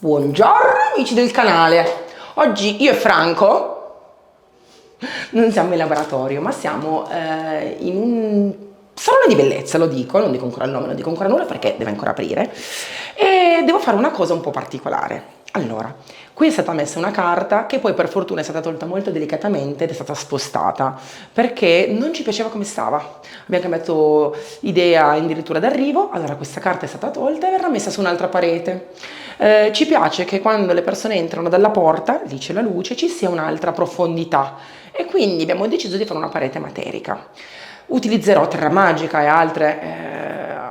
Buongiorno amici del canale, oggi io e Franco non siamo in laboratorio ma siamo in un salone di bellezza, lo dico, non dico ancora il nome, non dico ancora nulla perché deve ancora aprire e devo fare una cosa un po' particolare. Allora, qui è stata messa una carta che poi per fortuna è stata tolta molto delicatamente ed è stata spostata perché non ci piaceva come stava. Abbiamo cambiato idea addirittura d'arrivo, allora questa carta è stata tolta e verrà messa su un'altra parete. Ci piace che quando le persone entrano dalla porta, lì c'è la luce, ci sia un'altra profondità e quindi abbiamo deciso di fare una parete materica. Utilizzerò terra magica e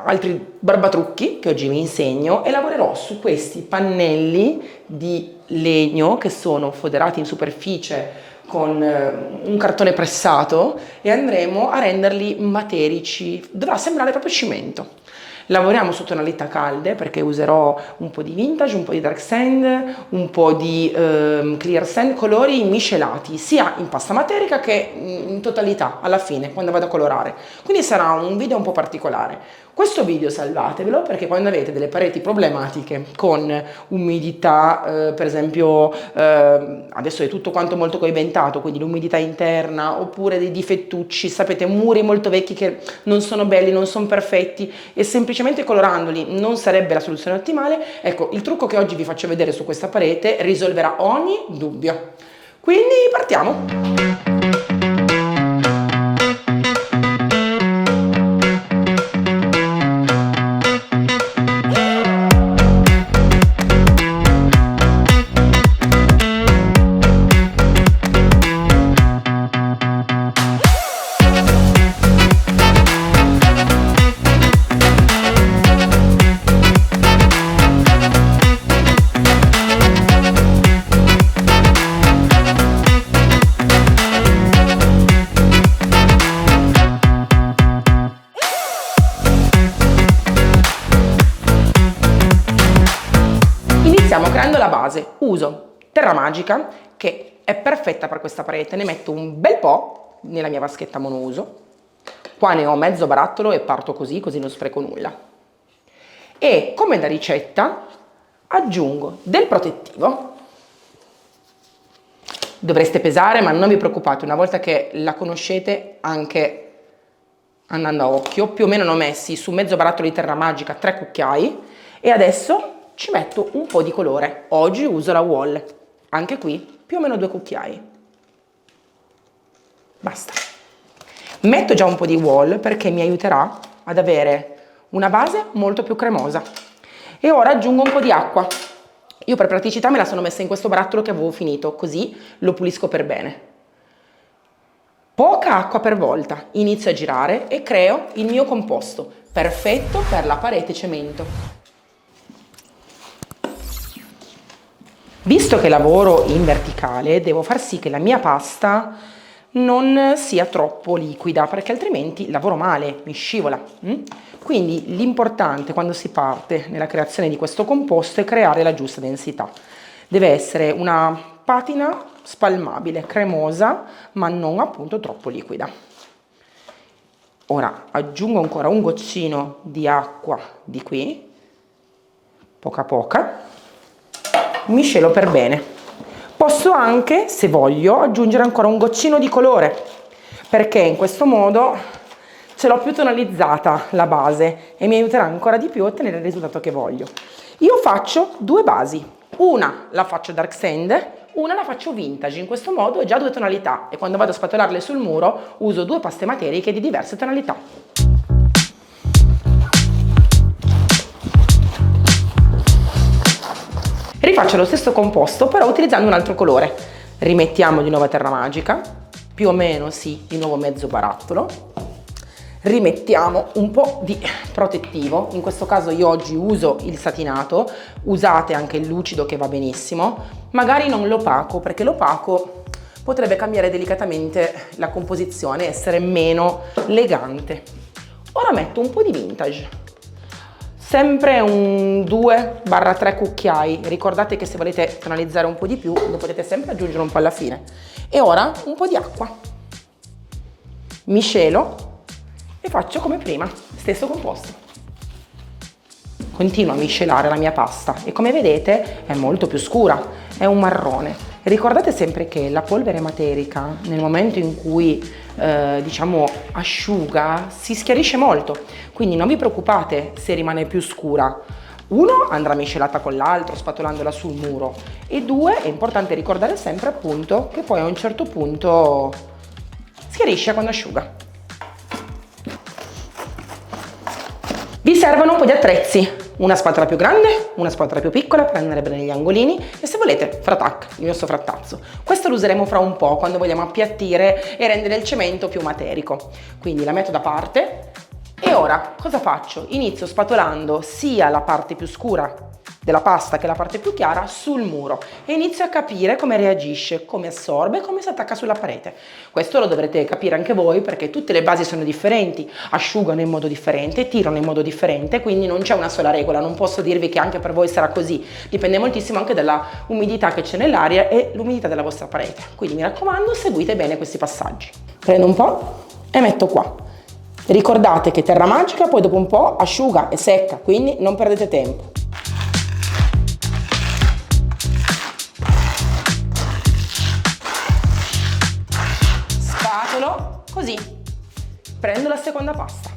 altri barbatrucchi che oggi vi insegno e lavorerò su questi pannelli di legno che sono foderati in superficie con un cartone pressato e andremo a renderli materici, dovrà sembrare proprio cemento. Lavoriamo su tonalità calde perché userò un po' di vintage, un po' di dark sand, un po' di clear sand, colori miscelati sia in pasta materica che in totalità alla fine quando vado a colorare. Quindi sarà un video un po' particolare. Questo video salvatevelo perché quando avete delle pareti problematiche con umidità, per esempio adesso è tutto quanto molto coibentato, quindi l'umidità interna oppure dei difettucci, sapete, muri molto vecchi che non sono belli, non sono perfetti e semplicemente colorandoli non sarebbe la soluzione ottimale. Ecco, il trucco che oggi vi faccio vedere su questa parete risolverà ogni dubbio. Quindi partiamo! Iniziamo creando la base. Uso terra magica che è perfetta per questa parete, ne metto un bel po' nella mia vaschetta monouso, qua ne ho mezzo barattolo e parto così non spreco nulla. E come da ricetta aggiungo del protettivo, dovreste pesare ma non vi preoccupate, una volta che la conoscete anche andando a occhio, più o meno ne ho messi su mezzo barattolo di terra magica 3 cucchiai e adesso ci metto un po' di colore. Oggi uso la Wall, anche qui più o meno 2 cucchiai. Basta. Metto già un po' di Wall perché mi aiuterà ad avere una base molto più cremosa. E ora aggiungo un po' di acqua. Io per praticità me la sono messa in questo barattolo che avevo finito, così lo pulisco per bene. Poca acqua per volta. Inizio a girare e creo il mio composto, perfetto per la parete cemento. Visto che lavoro in verticale, devo far sì che la mia pasta non sia troppo liquida, perché altrimenti lavoro male, mi scivola. Quindi l'importante quando si parte nella creazione di questo composto è creare la giusta densità. Deve essere una patina spalmabile, cremosa, ma non appunto troppo liquida. Ora aggiungo ancora un goccino di acqua di qui, poca poca. Miscelo per bene. Posso anche, se voglio, aggiungere ancora un goccino di colore perché in questo modo ce l'ho più tonalizzata la base e mi aiuterà ancora di più a ottenere il risultato che voglio. Io faccio 2 basi, una la faccio dark sand, una la faccio vintage, in questo modo ho già 2 tonalità e quando vado a spatolarle sul muro uso 2 paste materiche di diverse tonalità. Rifaccio lo stesso composto però utilizzando un altro colore. Rimettiamo di nuovo terra magica, più o meno sì, di nuovo mezzo barattolo. Rimettiamo un po' di protettivo, in questo caso io oggi uso il satinato, usate anche il lucido che va benissimo, magari non l'opaco perché l'opaco potrebbe cambiare delicatamente la composizione, essere meno elegante. Ora metto un po' di vintage. Sempre un 2-3 cucchiai, ricordate che se volete tonalizzare un po' di più lo potete sempre aggiungere un po' alla fine. E ora un po' di acqua, miscelo e faccio come prima, stesso composto. continuo a miscelare la mia pasta e come vedete è molto più scura, è un marrone. E ricordate sempre che la polvere materica nel momento in cui diciamo asciuga si schiarisce molto, quindi non vi preoccupate se rimane più scura. Uno, andrà miscelata con l'altro spatolandola sul muro, e due, è importante ricordare sempre appunto che poi a un certo punto schiarisce quando asciuga. Vi servono un po' di attrezzi, una spatola più grande, una spatola più piccola per andare bene negli angolini e se volete fratac, il mio sovrattazzo. Questo lo useremo fra un po' quando vogliamo appiattire e rendere il cemento più materico. Quindi la metto da parte e ora cosa faccio? Inizio spatolando sia la parte più scura della pasta che la parte più chiara sul muro e inizio a capire come reagisce, come assorbe, come si attacca sulla parete. Questo lo dovrete capire anche voi perché tutte le basi sono differenti, asciugano in modo differente, tirano in modo differente, quindi non c'è una sola regola, non posso dirvi che anche per voi sarà così, dipende moltissimo anche dalla umidità che c'è nell'aria e l'umidità della vostra parete. Quindi mi raccomando, seguite bene questi passaggi. Prendo un po' e metto qua. Ricordate che terra magica poi dopo un po' asciuga e secca, quindi non perdete tempo. Così prendo la seconda pasta.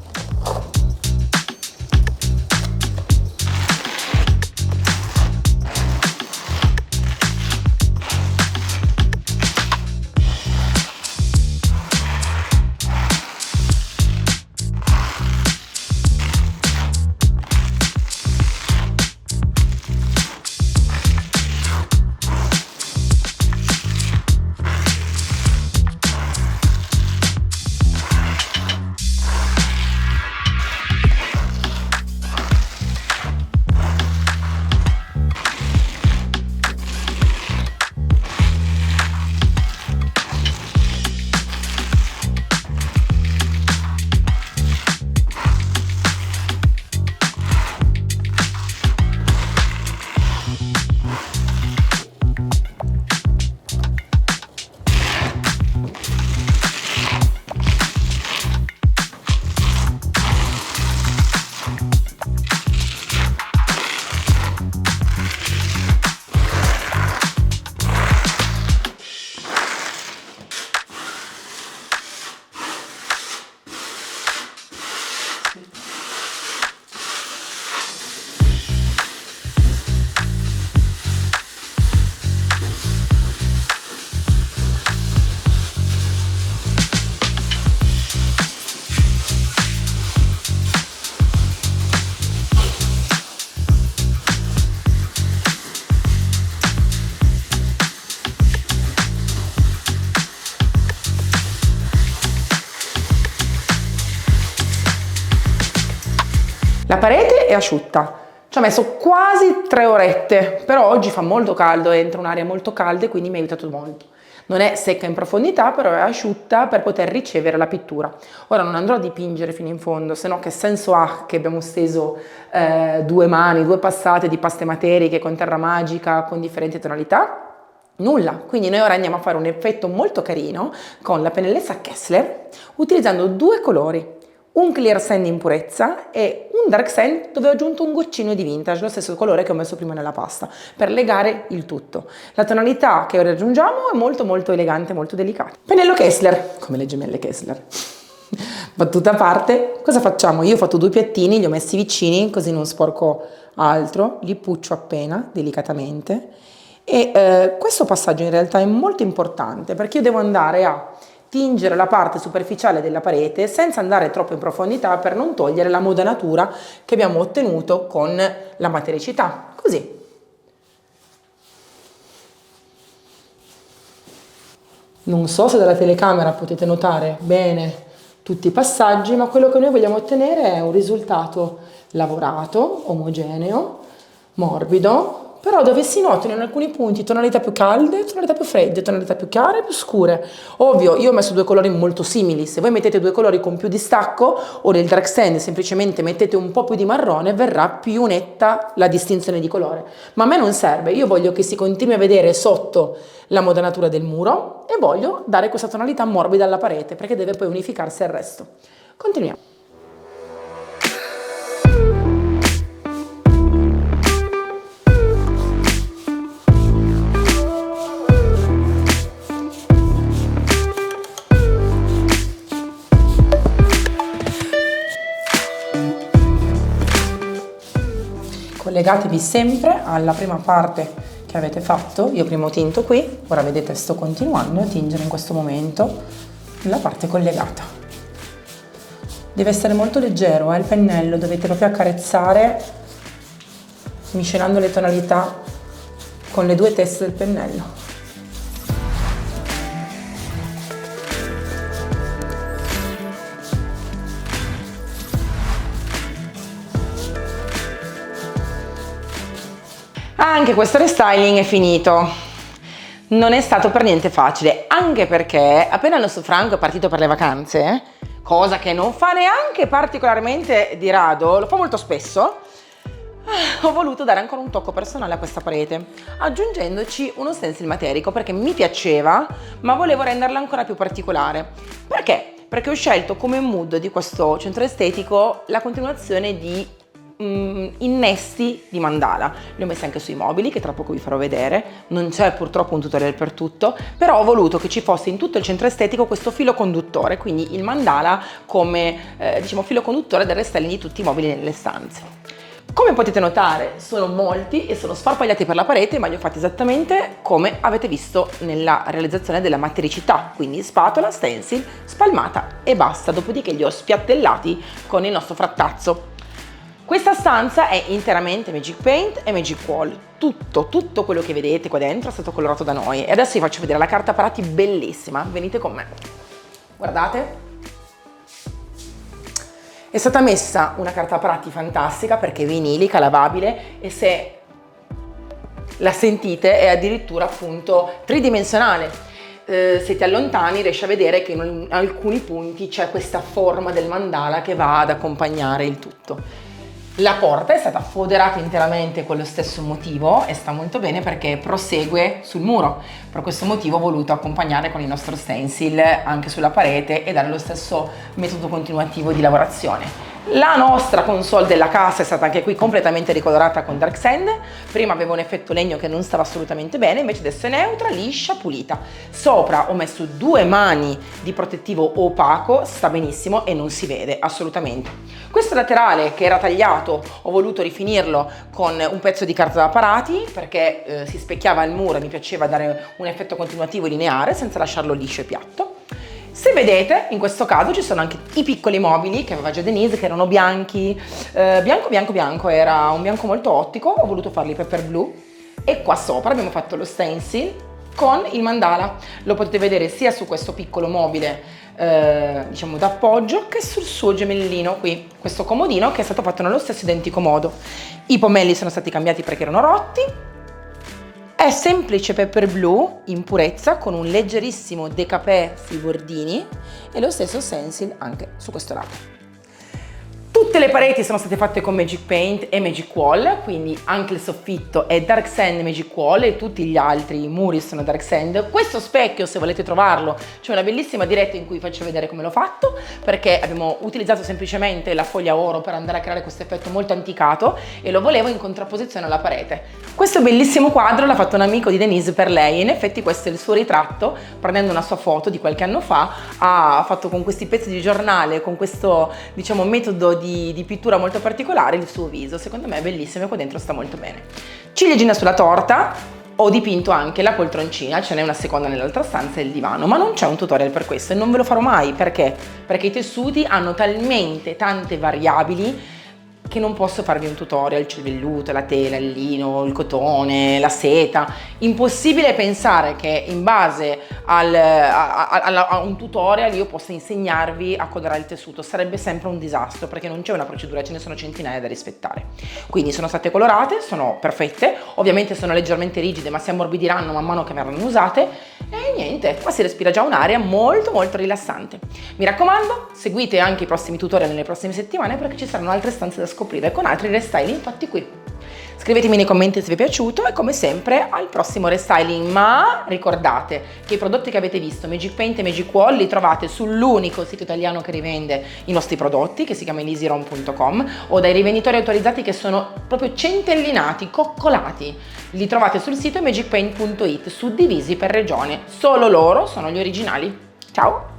La parete è asciutta, ci ho messo quasi 3 orette, però oggi fa molto caldo, entra un'aria molto calda e quindi mi ha aiutato molto. Non è secca in profondità, però è asciutta per poter ricevere la pittura. Ora non andrò a dipingere fino in fondo, se no che senso ha che abbiamo steso 2 mani, 2 passate di paste materiche con terra magica, con differenti tonalità? Nulla, quindi noi ora andiamo a fare un effetto molto carino con la pennellessa Kessler utilizzando 2 colori. Un clear sand in purezza e un dark sand dove ho aggiunto un goccino di vintage, lo stesso colore che ho messo prima nella pasta, per legare il tutto. La tonalità che ora aggiungiamo è molto molto elegante, molto delicata. Pennello Kessler, come le gemelle Kessler. Battuta a parte, cosa facciamo? Io ho fatto 2 piattini, li ho messi vicini così non sporco altro, li puccio appena, delicatamente. E questo passaggio in realtà è molto importante perché io devo andare a tingere la parte superficiale della parete senza andare troppo in profondità per non togliere la modanatura che abbiamo ottenuto con la matericità. Così. Non so se dalla telecamera potete notare bene tutti i passaggi, ma quello che noi vogliamo ottenere è un risultato lavorato, omogeneo, morbido, però dove si notano in alcuni punti tonalità più calde, tonalità più fredde, tonalità più chiare e più scure. Ovvio, io ho messo 2 colori molto simili, se voi mettete 2 colori con più distacco o nel dark sand semplicemente mettete un po' più di marrone, verrà più netta la distinzione di colore. Ma a me non serve, io voglio che si continui a vedere sotto la modanatura del muro e voglio dare questa tonalità morbida alla parete perché deve poi unificarsi al resto. Continuiamo. collegatevi sempre alla prima parte che avete fatto. Io prima ho tinto qui, ora vedete sto continuando a tingere in questo momento la parte collegata. Deve essere molto leggero, il pennello, dovete proprio accarezzare miscelando le tonalità con le due teste del pennello. Anche questo restyling è finito. Non è stato per niente facile, anche perché appena il nostro Franco è partito per le vacanze, cosa che non fa neanche particolarmente di rado, lo fa molto spesso, ho voluto dare ancora un tocco personale a questa parete, aggiungendoci uno stencil materico perché mi piaceva, ma volevo renderla ancora più particolare. Perché? Perché ho scelto come mood di questo centro estetico la continuazione di innesti di mandala. Li ho messi anche sui mobili, che tra poco vi farò vedere. Non c'è purtroppo un tutorial per tutto, però ho voluto che ci fosse in tutto il centro estetico questo filo conduttore, quindi il mandala come diciamo filo conduttore del restyling di tutti i mobili nelle stanze. Come potete notare sono molti e sono sparpagliati per la parete, ma li ho fatti esattamente come avete visto nella realizzazione della matericità, quindi spatola, stencil, spalmata e basta, dopodiché li ho spiattellati con il nostro frattazzo. Questa stanza è interamente Magic Paint e Magic Wall, tutto quello che vedete qua dentro è stato colorato da noi. E adesso vi faccio vedere la carta parati bellissima, venite con me. Guardate, è stata messa una carta parati fantastica perché è vinilica, lavabile e se la sentite è addirittura appunto tridimensionale. Se ti allontani riesci a vedere che in alcuni punti c'è questa forma del mandala che va ad accompagnare il tutto. La porta è stata foderata interamente con lo stesso motivo e sta molto bene perché prosegue sul muro. Per questo motivo ho voluto accompagnare con il nostro stencil anche sulla parete e dare lo stesso metodo continuativo di lavorazione. La nostra console della casa è stata anche qui completamente ricolorata con Dark Sand. Prima aveva un effetto legno che non stava assolutamente bene, invece adesso è neutra, liscia, pulita. Sopra ho messo 2 mani di protettivo opaco, sta benissimo e non si vede assolutamente. Questo laterale che era tagliato ho voluto rifinirlo con un pezzo di carta da parati perché si specchiava al muro e mi piaceva dare un effetto continuativo lineare senza lasciarlo liscio e piatto. Se vedete, in questo caso ci sono anche i piccoli mobili che aveva già Denise, che erano bianchi, bianco, era un bianco molto ottico, ho voluto farli pepper blu e qua sopra abbiamo fatto lo stencil con il mandala. Lo potete vedere sia su questo piccolo mobile, diciamo d'appoggio, che sul suo gemellino qui, questo comodino che è stato fatto nello stesso identico modo. I pomelli sono stati cambiati perché erano rotti. È semplice pepper blu in purezza con un leggerissimo décapé sui bordini e lo stesso stencil anche su questo lato. Tutte le pareti sono state fatte con Magic Paint e Magic Wall, quindi anche il soffitto è Dark Sand Magic Wall e tutti gli altri muri sono Dark Sand. Questo specchio, se volete trovarlo, c'è una bellissima diretta in cui faccio vedere come l'ho fatto, perché abbiamo utilizzato semplicemente la foglia oro per andare a creare questo effetto molto anticato e lo volevo in contrapposizione alla parete. Questo bellissimo quadro l'ha fatto un amico di Denise per lei e in effetti questo è il suo ritratto, prendendo una sua foto di qualche anno fa, ha fatto con questi pezzi di giornale, con questo diciamo metodo di pittura molto particolare il suo viso. Secondo me è bellissimo e qua dentro sta molto bene. Ciliegina sulla torta, ho dipinto anche la poltroncina, ce n'è una seconda nell'altra stanza e il divano, ma non c'è un tutorial per questo e non ve lo farò mai, perché? Perché i tessuti hanno talmente tante variabili che non posso farvi un tutorial, c'è il velluto, la tela, il lino, il cotone, la seta. Impossibile pensare che in base a un tutorial io possa insegnarvi a colorare il tessuto, sarebbe sempre un disastro perché non c'è una procedura, ce ne sono centinaia da rispettare. Quindi sono state colorate, sono perfette, ovviamente sono leggermente rigide ma si ammorbidiranno man mano che verranno usate e niente, qua si respira già un'aria molto molto rilassante. Mi raccomando, seguite anche i prossimi tutorial nelle prossime settimane perché ci saranno altre stanze da scoprire con altri restyling fatti qui. Scrivetemi nei commenti se vi è piaciuto e come sempre al prossimo restyling, ma ricordate che i prodotti che avete visto, Magic Paint e Magic Wall, li trovate sull'unico sito italiano che rivende i nostri prodotti, che si chiama easyrom.com, o dai rivenditori autorizzati che sono proprio centellinati, coccolati. Li trovate sul sito magicpaint.it, suddivisi per regione. Solo loro sono gli originali. Ciao!